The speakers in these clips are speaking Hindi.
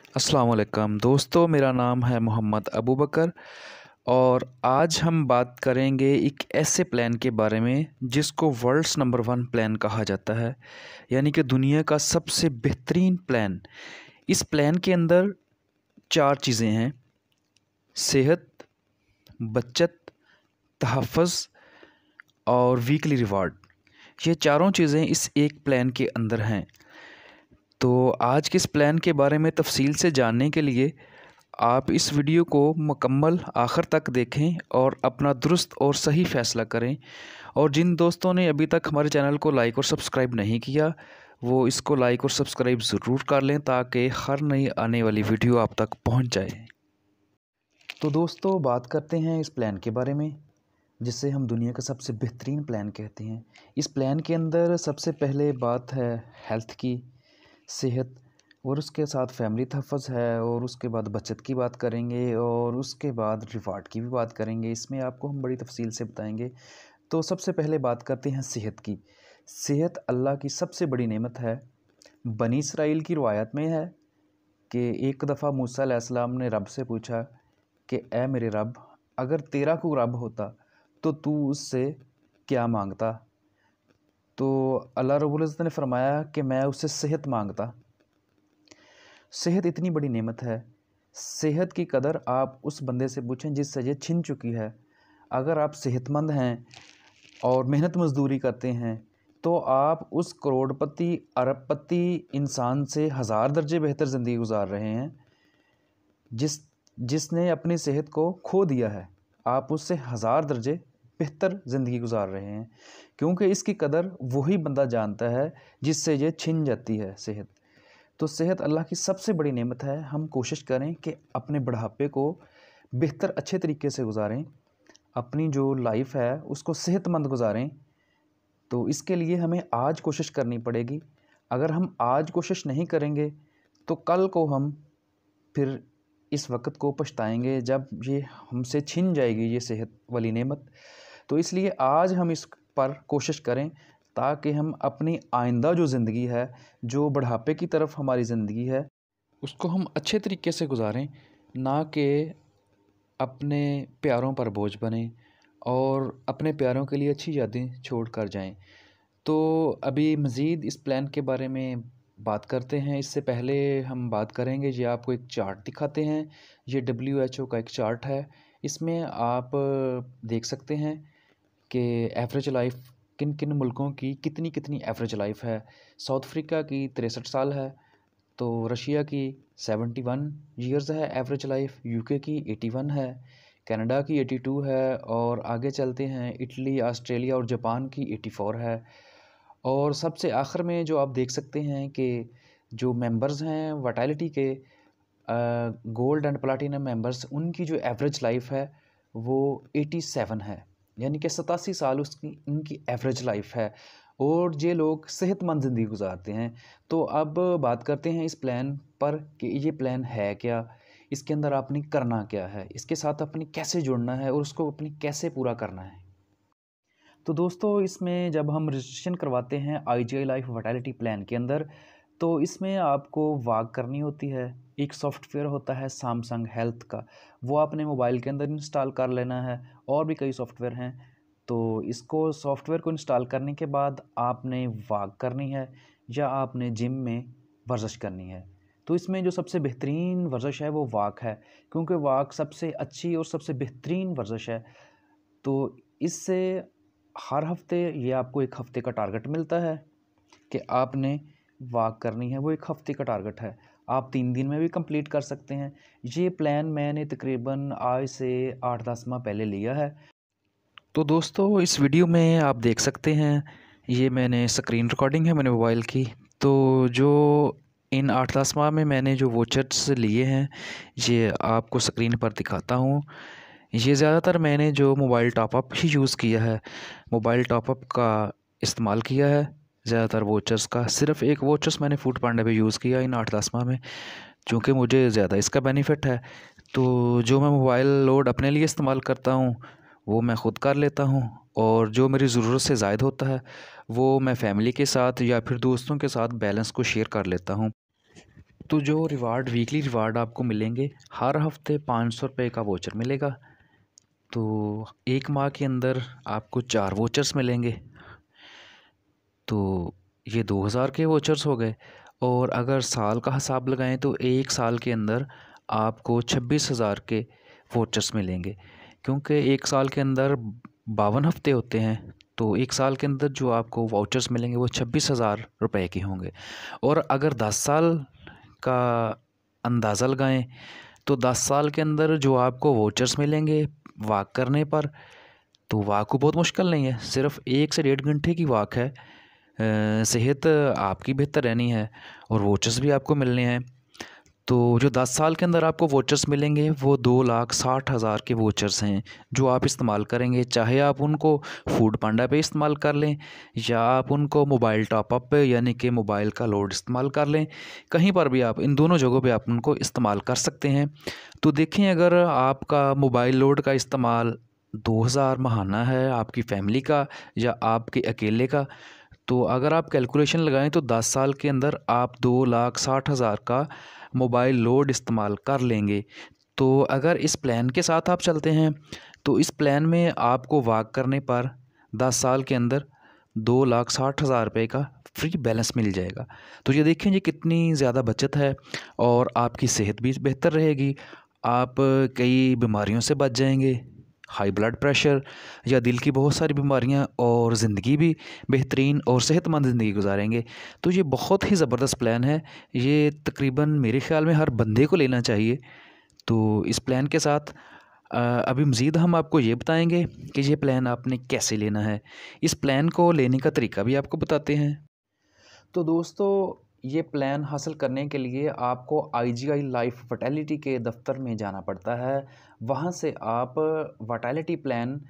अस्सलाम वालेकुम दोस्तों, मेरा नाम है मोहम्मद अबू बकर और आज हम बात करेंगे एक ऐसे प्लान के बारे में जिसको वर्ल्ड्स नंबर वन प्लान कहा जाता है, यानी कि दुनिया का सबसे बेहतरीन प्लान। इस प्लान के अंदर चार चीज़ें हैं: सेहत, बचत, तहफ़्फ़ुज़ और वीकली रिवार्ड। ये चारों चीज़ें इस एक प्लान के अंदर हैं। तो आज के इस प्लान के बारे में तफसील से जानने के लिए आप इस वीडियो को मुकम्मल आखिर तक देखें और अपना दुरुस्त और सही फ़ैसला करें। और जिन दोस्तों ने अभी तक हमारे चैनल को लाइक और सब्सक्राइब नहीं किया, वो इसको लाइक और सब्सक्राइब ज़रूर कर लें ताकि हर नई आने वाली वीडियो आप तक पहुंच जाए। तो दोस्तों, बात करते हैं इस प्लान के बारे में जिसे हम दुनिया का सबसे बेहतरीन प्लान कहते हैं। इस प्लान के अंदर सबसे पहले बात है हेल्थ की, सेहत, और उसके साथ फैमिली तहफ़्फ़ुज़ है, और उसके बाद बचत की बात करेंगे, और उसके बाद रिवार्ड की भी बात करेंगे। इसमें आपको हम बड़ी तफसील से बताएंगे। तो सबसे पहले बात करते हैं सेहत की। सेहत अल्लाह की सबसे बड़ी नेमत है। बनी इसराइल की रवायत में है कि एक दफ़ा मूसा अलैहिस्सलाम ने रब से पूछा कि ए मेरे रब, अगर तेरा कोई रब होता तो तू उससे क्या मांगता? तो अल्लाह रब्बुल इज़्ज़त ने फरमाया कि मैं उससे सेहत मांगता। सेहत इतनी बड़ी नेमत है। सेहत की कदर आप उस बंदे से पूछें जिससे ये छिन चुकी है। अगर आप सेहतमंद हैं और मेहनत मजदूरी करते हैं तो आप उस करोड़पति अरबपति इंसान से हज़ार दर्जे बेहतर ज़िंदगी गुजार रहे हैं जिसने अपनी सेहत को खो दिया है। आप उससे हज़ार दर्जे बेहतर ज़िंदगी गुजार रहे हैं, क्योंकि इसकी कदर वही बंदा जानता है जिससे ये छिन जाती है सेहत। तो सेहत अल्लाह की सबसे बड़ी नेमत है। हम कोशिश करें कि अपने बुढ़ापे को बेहतर अच्छे तरीके से गुजारें, अपनी जो लाइफ है उसको सेहतमंद गुजारें। तो इसके लिए हमें आज कोशिश करनी पड़ेगी। अगर हम आज कोशिश नहीं करेंगे तो कल को हम फिर इस वक्त को पछताएंगे जब ये हमसे छिन जाएगी ये सेहत वाली नेमत। तो इसलिए आज हम इस पर कोशिश करें ताकि हम अपनी आइंदा जो ज़िंदगी है, जो बुढ़ापे की तरफ हमारी ज़िंदगी है, उसको हम अच्छे तरीके से गुजारें, ना कि अपने प्यारों पर बोझ बने और अपने प्यारों के लिए अच्छी यादें छोड़ कर जाएं। तो अभी मज़ीद इस प्लान के बारे में बात करते हैं। इससे पहले हम बात करेंगे, ये आपको एक चार्ट दिखाते हैं। ये WHO का एक चार्ट है। इसमें आप देख सकते हैं कि एवरेज लाइफ किन किन मुल्कों की कितनी कितनी एवरेज लाइफ है। साउथ अफ्रीका की 63 साल है, तो रशिया की 71 ईयर्स है एवरेज लाइफ, यूके की 81 है, कनाडा की 82 है, और आगे चलते हैं इटली, ऑस्ट्रेलिया और जापान की 84 है। और सबसे आखिर में जो आप देख सकते हैं कि जो मेंबर्स हैं वाइटैलिटी के, गोल्ड एंड प्लैटिनम मेंबर्स, उनकी जो एवरेज लाइफ है वो 87 है, यानी कि 87 साल उसकी उनकी एवरेज लाइफ है। और ये लोग सेहतमंद ज़िंदगी गुजारते हैं। तो अब बात करते हैं इस प्लान पर कि ये प्लान है क्या, इसके अंदर आपने करना क्या है, इसके साथ अपनी कैसे जुड़ना है और उसको अपनी कैसे पूरा करना है। तो दोस्तों, इसमें जब हम रजिस्ट्रेशन करवाते हैं IGI लाइफ वाइटैलिटी प्लान के अंदर, तो इसमें आपको वाक करनी होती है। एक सॉफ्टवेयर होता है सैमसंग हेल्थ का, वो आपने मोबाइल के अंदर इंस्टॉल कर लेना है। और भी कई सॉफ्टवेयर हैं। तो इसको सॉफ्टवेयर को इंस्टॉल करने के बाद आपने वाक करनी है या आपने जिम में वर्जिश करनी है। तो इसमें जो सबसे बेहतरीन वर्जिश है वो वाक है, क्योंकि वाक सबसे अच्छी और सबसे बेहतरीन वर्जिश है। तो इससे हर हफ्ते ये आपको एक हफ्ते का टारगेट मिलता है कि आपने वॉक करनी है। वो एक हफ्ते का टारगेट है, आप 3 दिन में भी कंप्लीट कर सकते हैं। ये प्लान मैंने तकरीबन आज से 8-10 माह पहले लिया है। तो दोस्तों, इस वीडियो में आप देख सकते हैं, ये मैंने स्क्रीन रिकॉर्डिंग है मैंने मोबाइल की। तो जो इन 8-10 माह में मैंने जो वोचर्स लिए हैं, ये आपको स्क्रीन पर दिखाता हूँ। ये ज़्यादातर मैंने जो मोबाइल टॉपअप ही यूज़ किया है, मोबाइल टॉपअप का इस्तेमाल किया है ज़्यादातर वोचर्स का। सिर्फ़ एक वोचर्स मैंने फूड पांडा पे यूज़ किया इन 8-10 माह में, चूँकि मुझे ज़्यादा इसका बेनिफिट है। तो जो मैं मोबाइल लोड अपने लिए इस्तेमाल करता हूँ वो मैं ख़ुद कर लेता हूँ, और जो मेरी ज़रूरत से ज़ायद होता है वो मैं फ़ैमिली के साथ या फिर दोस्तों के साथ बैलेंस को शेयर कर लेता हूँ। तो जो रिवार्ड वीकली रिवार्ड आपको मिलेंगे, हर हफ्ते 500 रुपये का वोचर मिलेगा। तो 1 माह के अंदर आपको 4 वोचर्स मिलेंगे, तो ये 2000 के वोचर्स हो गए। और अगर साल का हिसाब लगाएं तो 1 साल के अंदर आपको 26,000 के वोचर्स मिलेंगे, क्योंकि 1 साल के अंदर 52 हफ्ते होते हैं। तो 1 साल के अंदर जो आपको वाउचर्स मिलेंगे वो 26,000 रुपये के होंगे। और अगर 10 साल का अंदाज़ा लगाएं तो 10 साल के अंदर जो आपको वाउचर्स मिलेंगे वॉक करने पर, तो वॉक को बहुत मुश्किल नहीं है, सिर्फ 1 से 1.5 घंटे की वॉक है। सेहत आपकी बेहतर रहनी है और वोचर्स भी आपको मिलने हैं। तो जो 10 साल के अंदर आपको वोचर्स मिलेंगे वो 2,60,000 के वोचर्स हैं जो आप इस्तेमाल करेंगे, चाहे आप उनको फूड पांडा पे इस्तेमाल कर लें या आप उनको मोबाइल टॉपअप पे यानी कि मोबाइल का लोड इस्तेमाल कर लें। कहीं पर भी आप इन दोनों जगहों पे आप उनको इस्तेमाल कर सकते हैं। तो देखें, अगर आपका मोबाइल लोड का इस्तेमाल 2,000 महाना है आपकी फैमिली का या आपके अकेले का, तो अगर आप कैलकुलेशन लगाएं तो 10 साल के अंदर आप 2,60,000 का मोबाइल लोड इस्तेमाल कर लेंगे। तो अगर इस प्लान के साथ आप चलते हैं तो इस प्लान में आपको वॉक करने पर 10 साल के अंदर 2,60,000 रुपये का फ्री बैलेंस मिल जाएगा। तो ये देखें जी कितनी ज़्यादा बचत है और आपकी सेहत भी बेहतर रहेगी। आप कई बीमारियों से बच जाएंगे, हाई ब्लड प्रेशर या दिल की बहुत सारी बीमारियां, और ज़िंदगी भी बेहतरीन और सेहतमंद ज़िंदगी गुजारेंगे। तो ये बहुत ही ज़बरदस्त प्लान है, ये तकरीबन मेरे ख़्याल में हर बंदे को लेना चाहिए। तो इस प्लान के साथ अभी मज़ीद हम आपको ये बताएंगे कि ये प्लान आपने कैसे लेना है। इस प्लान को लेने का तरीका भी आपको बताते हैं। तो दोस्तों, ये प्लान हासिल करने के लिए आपको IGI लाइफ वाइटैलिटी के दफ्तर में जाना पड़ता है। वहाँ से आप वाइटैलिटी प्लान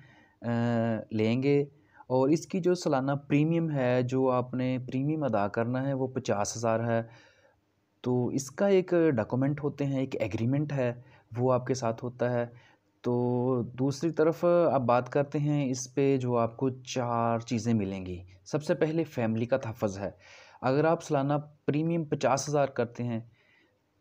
लेंगे और इसकी जो सालाना प्रीमियम है, जो आपने प्रीमियम अदा करना है, वो 50,000 है। तो इसका एक डॉक्यूमेंट होते हैं, एक एग्रीमेंट है, वो आपके साथ होता है। तो दूसरी तरफ अब बात करते हैं इस पे जो आपको 4 चीज़ें मिलेंगी। सबसे पहले फैमिली का तहफ़्फ़ुज़ है। अगर आप सालाना प्रीमियम 50,000 करते हैं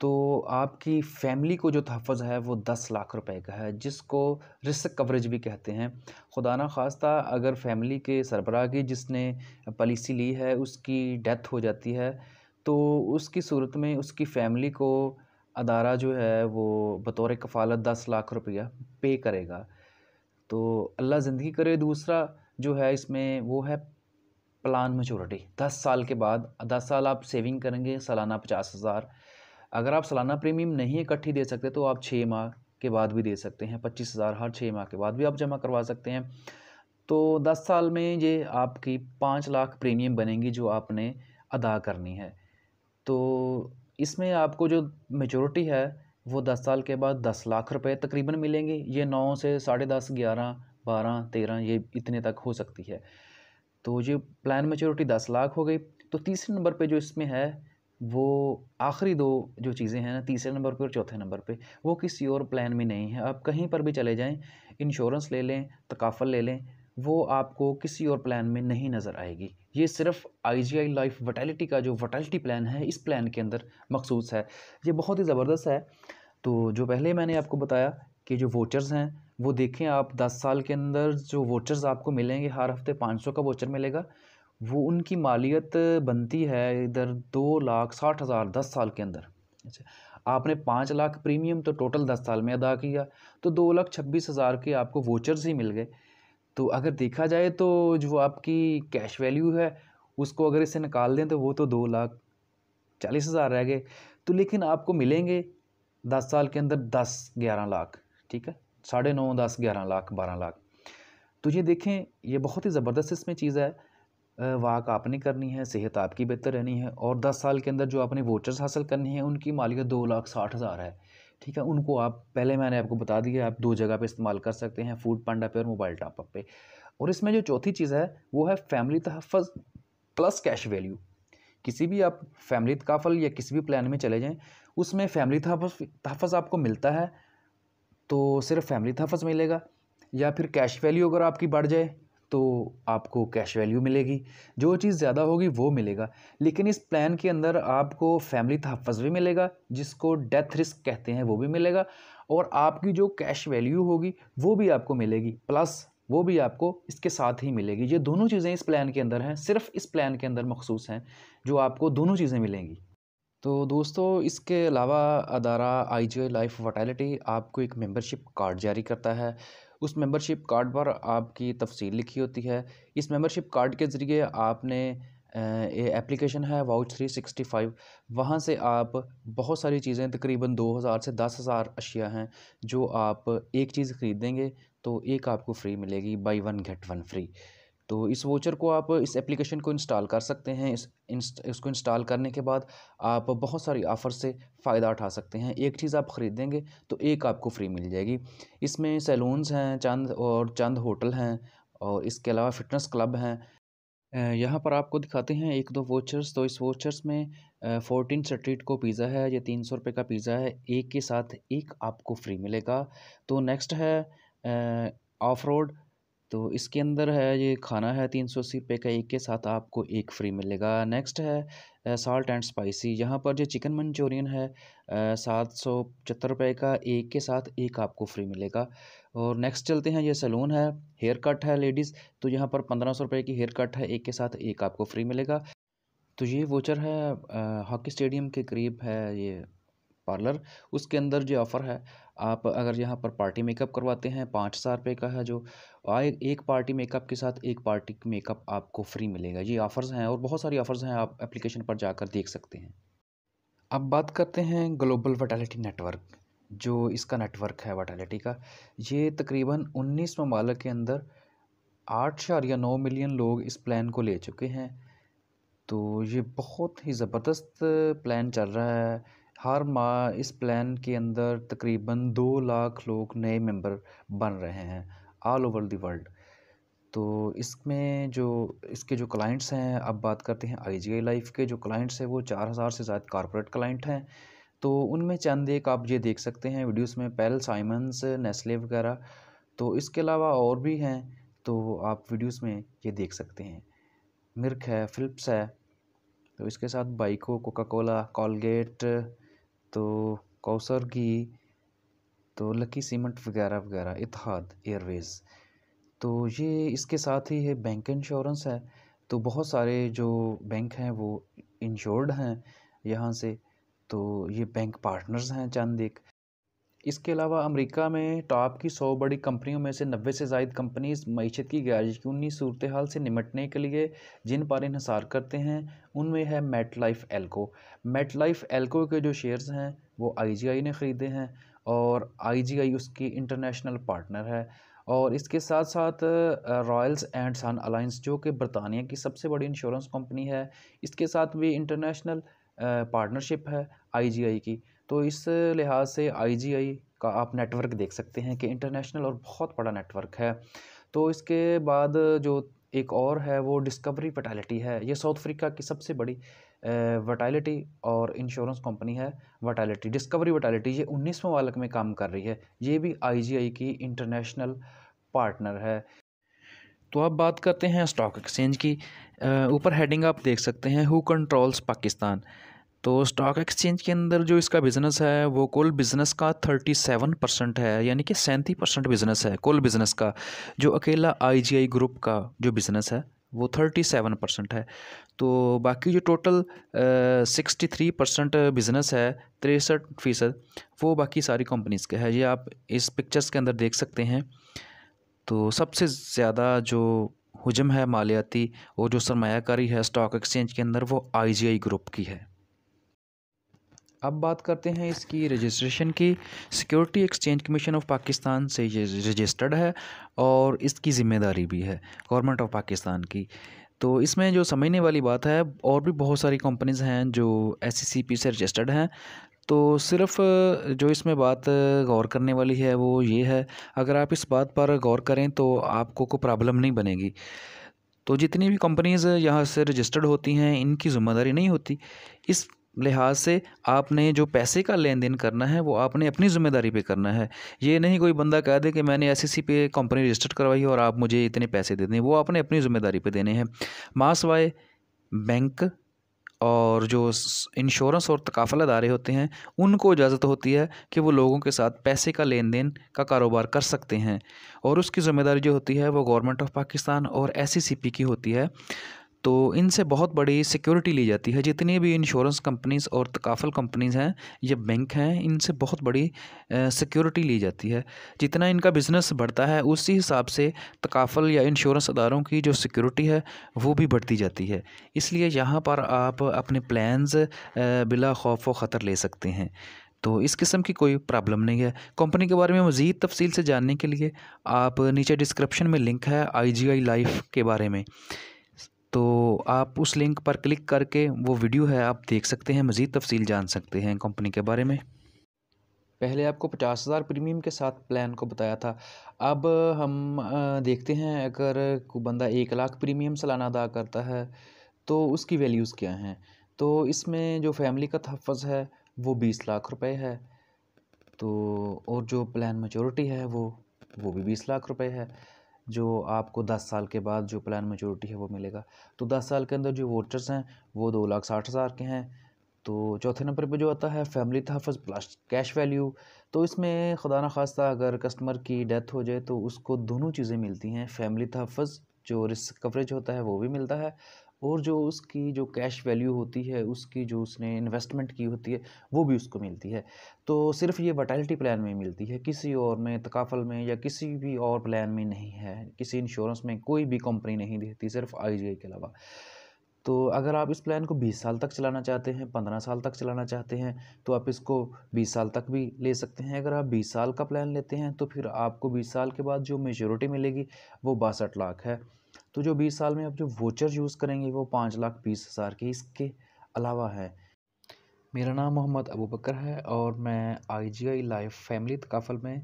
तो आपकी फैमिली को जो तहफ़्फ़ुज़ है वो 10 लाख रुपए का है, जिसको रिस्क कवरेज भी कहते हैं। खुदा ना ख़ास्ता अगर फैमिली के सरबराह की जिसने पॉलिसी ली है उसकी डेथ हो जाती है, तो उसकी सूरत में उसकी फैमिली को अदारा जो है वो बतौर कफ़ालत 10 लाख रुपया पे करेगा। तो अल्लाह ज़िंदगी करे। दूसरा जो है इसमें वो है प्लान मैच्योरिटी। 10 साल के बाद 10 साल आप सेविंग करेंगे, सालाना 50,000। अगर आप सालाना प्रीमियम नहीं इकट्ठी दे सकते तो आप 6 माह के बाद भी दे सकते हैं। 25,000 हर 6 माह के बाद भी आप जमा करवा सकते हैं। तो 10 साल में ये आपकी 5 लाख प्रीमियम बनेंगी जो आपने अदा करनी है। तो इसमें आपको जो मैच्योरिटी है वो 10 साल के बाद 10 लाख रुपए तकरीबन मिलेंगे। ये 9 से 10.5, 11, 12, 13 ये इतने तक हो सकती है। तो ये प्लान मैच्योरिटी 10 लाख हो गई। तो तीसरे नंबर पे जो इसमें है वो आखिरी 2 जो चीज़ें हैं ना, तीसरे नंबर पे और चौथे नंबर पे, वो किसी और प्लान में नहीं है। आप कहीं पर भी चले जाएं, इंश्योरेंस ले लें, तकाफ़ल ले लें, वो आपको किसी और प्लान में नहीं नज़र आएगी। ये सिर्फ IGI लाइफ वाइटैलिटी का जो वाइटैलिटी प्लान है इस प्लान के अंदर मखसूस है। ये बहुत ही ज़बरदस्त है। तो जो पहले मैंने आपको बताया कि जो वोचर्स हैं वो देखें आप, 10 साल के अंदर जो वोचर्स आपको मिलेंगे, हर हफ्ते 500 का वोचर मिलेगा, वो उनकी मालियत बनती है इधर 2,60,000 10 साल के अंदर। अच्छा, आपने 5 लाख प्रीमियम तो टोटल 10 साल में अदा किया, तो 2,26,000 के आपको वोचर्स ही मिल गए। तो अगर देखा जाए तो जो आपकी कैश वैल्यू है उसको अगर इससे निकाल दें तो वो तो 2,40,000 रह गए। तो लेकिन आपको मिलेंगे 10 साल के अंदर 10-11 लाख, ठीक है, 9.5, 10, 11 लाख, 12 लाख। तो ये देखें, ये बहुत ही ज़बरदस्त इसमें चीज़ है। वाक आपने करनी है, सेहत आपकी बेहतर रहनी है, और 10 साल के अंदर जो आपने वोचर्स हासिल करनी है उनकी मालियत 2,60,000 है, ठीक है। उनको आप पहले मैंने आपको बता दिया, आप 2 जगह पे इस्तेमाल कर सकते हैं, फूड पांडा पे और मोबाइल टॉपअप पे। और इसमें जो चौथी चीज़ है वो है फैमिली तहफ़्फ़ुज़ प्लस कैश वैल्यू। किसी भी आप फैमिली तकाफ़ल या किसी भी प्लान में चले जाएँ, उसमें फैमिली तहफ़्फ़ुज़ आपको मिलता है, तो सिर्फ फैमिली तहफ़्फ़ुज़ मिलेगा। या फिर कैश वैल्यू अगर आपकी बढ़ जाए तो आपको कैश वैल्यू मिलेगी, जो चीज़ ज़्यादा होगी वो मिलेगा। लेकिन इस प्लान के अंदर आपको फैमिली तहफ़्फ़ुज़ भी मिलेगा, जिसको डेथ रिस्क कहते हैं, वो भी मिलेगा, और आपकी जो कैश वैल्यू होगी वो भी आपको मिलेगी, प्लस वो भी आपको इसके साथ ही मिलेगी। ये दोनों चीज़ें इस प्लान के अंदर हैं, सिर्फ इस प्लान के अंदर मखसूस हैं, जो आपको दोनों चीज़ें मिलेंगी। तो दोस्तों, इसके अलावा अदारा IGI लाइफ वाइटैलिटी आपको एक मेंबरशिप कार्ड जारी करता है। उस मेंबरशिप कार्ड पर आपकी तफसील लिखी होती है। इस मेंबरशिप कार्ड के ज़रिए आपने ये एप्लीकेशन है वाउच 365, वहाँ से आप बहुत सारी चीज़ें, तकरीबन 2000 से 10,000 अशिया हैं, जो आप एक चीज़ ख़रीदेंगे तो एक आपको फ्री मिलेगी, by one get one free. तो इस वोचर को आप, इस एप्लीकेशन को इंस्टॉल कर सकते हैं। इसको इंस्टॉल करने के बाद आप बहुत सारी ऑफ़र से फ़ायदा उठा सकते हैं। एक चीज़ आप ख़रीदेंगे तो एक आपको फ्री मिल जाएगी। इसमें सैलून्स हैं चंद होटल हैं, और इसके अलावा फ़िटनेस क्लब हैं। यहाँ पर आपको दिखाते हैं एक दो वोचर्स। तो इस वोचर्स में 14 स्ट्रीट को पिज़्ज़ा है, ये 300 रुपये का पिज़्ज़ा है, एक के साथ एक आपको फ्री मिलेगा। तो नेक्स्ट है ऑफ रोड, तो इसके अंदर है, ये खाना है 380 रुपये का, एक के साथ आपको एक फ्री मिलेगा। नेक्स्ट है साल्ट एंड स्पाइसी, यहाँ पर जो चिकन मंचूरियन है 775 रुपये का, एक के साथ एक आपको फ्री मिलेगा। और नेक्स्ट चलते हैं, ये सैलून है, हेयर कट है लेडीज़, तो यहाँ पर 1500 रुपये की हेयर कट है, एक के साथ एक आपको फ्री मिलेगा। तो ये वोचर है हॉकी स्टेडियम के करीब है ये पार्लर, उसके अंदर जो ऑफ़र है, आप अगर यहाँ पर पार्टी मेकअप करवाते हैं 5,000 रुपये का है, जो एक पार्टी मेकअप के साथ एक पार्टी मेकअप आपको फ्री मिलेगा। ये ऑफ़र्स हैं, और बहुत सारी ऑफ़र्स हैं, आप एप्लीकेशन पर जाकर देख सकते हैं। अब बात करते हैं ग्लोबल वाइटैलिटी नेटवर्क, जो इसका नेटवर्क है वाइटैलिटी का। ये तकरीबन 19 ममालिक के अंदर 8.9 मिलियन लोग इस प्लान को ले चुके हैं। तो ये बहुत ही ज़बरदस्त प्लान चल रहा है। हर माह इस प्लान के अंदर तकरीबन 2 लाख लोग नए मेंबर बन रहे हैं ऑल ओवर द वर्ल्ड। तो इसमें जो इसके जो क्लाइंट्स हैं, अब बात करते हैं IGI लाइफ के। जो क्लाइंट्स हैं वो 4000 से ज़्यादा कॉर्पोरेट क्लाइंट हैं। तो उनमें चंद एक आप ये देख सकते हैं वीडियोस में, पेल साइमंस, नेस्ले वगैरह। तो इसके अलावा और भी हैं, तो आप वीडियोस में ये देख सकते हैं। मिर्क है, फ़िलिप्स है, तो इसके साथ बाइको, कोका कोला, कॉलगेट, तो कौसर घी, तो लकी सीमेंट वगैरह वगैरह, इत्तेहाद एयरवेज़। तो ये इसके साथ ही है बैंक इंश्योरेंस है। तो बहुत सारे जो बैंक हैं वो इंश्योर्ड हैं यहाँ से। तो ये बैंक पार्टनर्स हैं चंद एक। इसके अलावा अमेरिका में टॉप की 100 बड़ी कंपनियों में से 90 से ज़ायद कंपनीज मईशत की गैरयकीनी सूरत हाल से निमटने के लिए जिन पर इन्हिसार करते हैं, उनमें है मेट लाइफ एल्को। मेट लाइफ एल्को के जो शेयर्स हैं वो IGI ने ख़रीदे हैं, और IGI उसकी इंटरनेशनल पार्टनर है। और इसके साथ साथ रॉयल्स एंड सन अलायंस, जो कि बरतानिया की सबसे बड़ी इंश्योरेंस कंपनी है, इसके साथ भी इंटरनेशनल पार्टनरशिप है IGI की। तो इस लिहाज से IGI का आप नेटवर्क देख सकते हैं कि इंटरनेशनल और बहुत बड़ा नेटवर्क है। तो इसके बाद जो एक और है वो डिस्कवरी वाइटैलिटी है। ये साउथ अफ्रीका की सबसे बड़ी वाइटैलिटी और इंश्योरेंस कंपनी है वाइटैलिटी। डिस्कवरी वाइटैलिटी ये 19 ममालिक में काम कर रही है। ये भी IGI की इंटरनेशनल पार्टनर है। तो अब बात करते हैं स्टॉक एक्सचेंज की। ऊपर हेडिंग आप देख सकते हैं, हु कंट्रोल्स पाकिस्तान। तो स्टॉक एक्सचेंज के अंदर जो इसका बिज़नेस है वो कुल बिज़नेस का 37% है, यानी कि 37% बिज़नेस है कुल बिज़नेस का। जो अकेला IGI ग्रुप का जो बिज़नेस है वो 37% है। तो बाकी जो टोटल 63% बिज़नेस है, 63%, वो बाकी सारी कंपनीज़ का है। ये आप इस पिक्चर्स के अंदर देख सकते हैं। तो सबसे ज़्यादा जो हुजम है मालियाती और जो सरमायाकारी है स्टॉक एक्सचेंज के अंदर, वो IGI ग्रुप की है। अब बात करते हैं इसकी रजिस्ट्रेशन की। Security exchange commission of Pakistan से ये रजिस्टर्ड है, और इसकी ज़िम्मेदारी भी है गवर्नमेंट ऑफ पाकिस्तान की। तो इसमें जो समझने वाली बात है, और भी बहुत सारी कंपनीज़ हैं जो SECP से रजिस्टर्ड हैं। तो सिर्फ जो इसमें बात गौर करने वाली है वो ये है, अगर आप इस बात पर गौर करें तो आपको कोई प्रॉब्लम नहीं बनेगी। तो जितनी भी कंपनीज़ यहाँ से रजिस्टर्ड होती हैं, इनकी ज़िम्मेदारी नहीं होती इस लिहाज से आपने जो पैसे का लेन देन करना है वो आपने अपनी ज़िम्मेदारी पे करना है। ये नहीं कोई बंदा कह दे कि मैंने एसईसी पे कंपनी रजिस्टर्ड करवाई है और आप मुझे इतने पैसे दे दें, वो आपने अपनी ज़िम्मेदारी पे देने हैं। मासवाए बैंक और जो इंश्योरेंस और तकाफल अदारे होते हैं, उनको इजाज़त होती है कि वो लोगों के साथ पैसे का लेन देन का कारोबार कर सकते हैं, और उसकी ज़िम्मेदारी जो होती है वो गवर्नमेंट ऑफ पाकिस्तान और एसईसीपी की होती है। तो इनसे बहुत बड़ी सिक्योरिटी ली जाती है। जितनी भी इंश्योरेंस कंपनीज़ और तकाफल कंपनीज़ हैं या बैंक हैं, इनसे बहुत बड़ी सिक्योरिटी ली जाती है। जितना इनका बिज़नेस बढ़ता है उसी हिसाब से तकाफल या इंश्योरेंस अदारों की जो सिक्योरिटी है वो भी बढ़ती जाती है। इसलिए यहाँ पर आप अपने प्लान्स बिला खौफ व ख़तर ले सकते हैं। तो इस किस्म की कोई प्रॉब्लम नहीं है। कंपनी के बारे में मज़ीद तफ़सील से जानने के लिए आप नीचे डिस्क्रिप्शन में लिंक है IGI लाइफ के बारे में, तो आप उस लिंक पर क्लिक करके वो वीडियो है आप देख सकते हैं, मज़ीद तफ़सील जान सकते हैं कंपनी के बारे में। पहले आपको 50,000 प्रीमियम के साथ प्लान को बताया था। अब हम देखते हैं अगर कोई बंदा 1 लाख प्रीमियम सालाना अदा करता है तो उसकी वैल्यूज़ क्या हैं। तो इसमें जो फैमिली का तहफ़्फ़ुज़ है वो 20 लाख रुपए है। तो और जो प्लान मैच्योरिटी है वो भी 20 लाख रुपए है, जो आपको 10 साल के बाद जो प्लान मैच्योरिटी है वो मिलेगा। तो 10 साल के अंदर जो वोचर्स हैं वो 2,60,000 के हैं। तो चौथे नंबर पे जो आता है फैमिली तहफ़्फ़ुज़ प्लस कैश वैल्यू। तो इसमें खुदा न खास्ता अगर कस्टमर की डेथ हो जाए तो उसको दोनों चीज़ें मिलती हैं। फैमिली तहफ़्फ़ुज़ जो रिस्क कवरेज होता है वो भी मिलता है, और जो उसकी जो कैश वैल्यू होती है, उसकी जो उसने इन्वेस्टमेंट की होती है वो भी उसको मिलती है। तो सिर्फ़ ये वाइटैलिटी प्लान में मिलती है, किसी और में, तकाफल में या किसी भी और प्लान में नहीं है। किसी इंश्योरेंस में कोई भी कंपनी नहीं देती, सिर्फ़ IGI के अलावा। तो अगर आप इस प्लान को 20 साल तक चलाना चाहते हैं, 15 साल तक चलाना चाहते हैं, तो आप इसको 20 साल तक भी ले सकते हैं। अगर आप 20 साल का प्लान लेते हैं तो फिर आपको 20 साल के बाद जो मैच्योरिटी मिलेगी वो 62 लाख है। तो जो 20 साल में आप जो वोचर यूज़ करेंगे वो 5,20,000 के इसके अलावा है। मेरा नाम मोहम्मद अबू बकर है और मैं IGI लाइफ फैमिली तकाफल में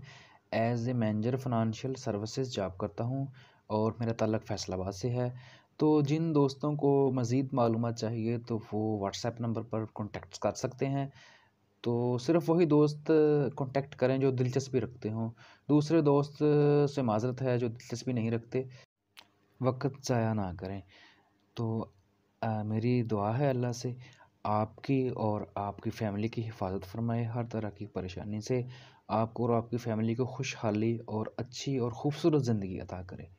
as a manager financial services job करता हूँ, और मेरा ताल्लुक़ फैसलाबाद से है। तो जिन दोस्तों को मज़ीद मालूमात चाहिए तो वो व्हाट्सएप नंबर पर कॉन्टैक्ट कर सकते हैं। तो सिर्फ़ वही दोस्त कॉन्टैक्ट करें जो दिलचस्पी रखते हों। दूसरे दोस्त से माज़रत है जो दिलचस्पी नहीं रखते, वक़्त ज़ाया ना करें। तो मेरी दुआ है अल्लाह से आपकी और आपकी फ़ैमिली की हिफाजत फ़रमाए हर तरह की परेशानी से। आपको और आपकी फ़ैमिली को खुशहाली और अच्छी और ख़ूबसूरत ज़िंदगी अता करे।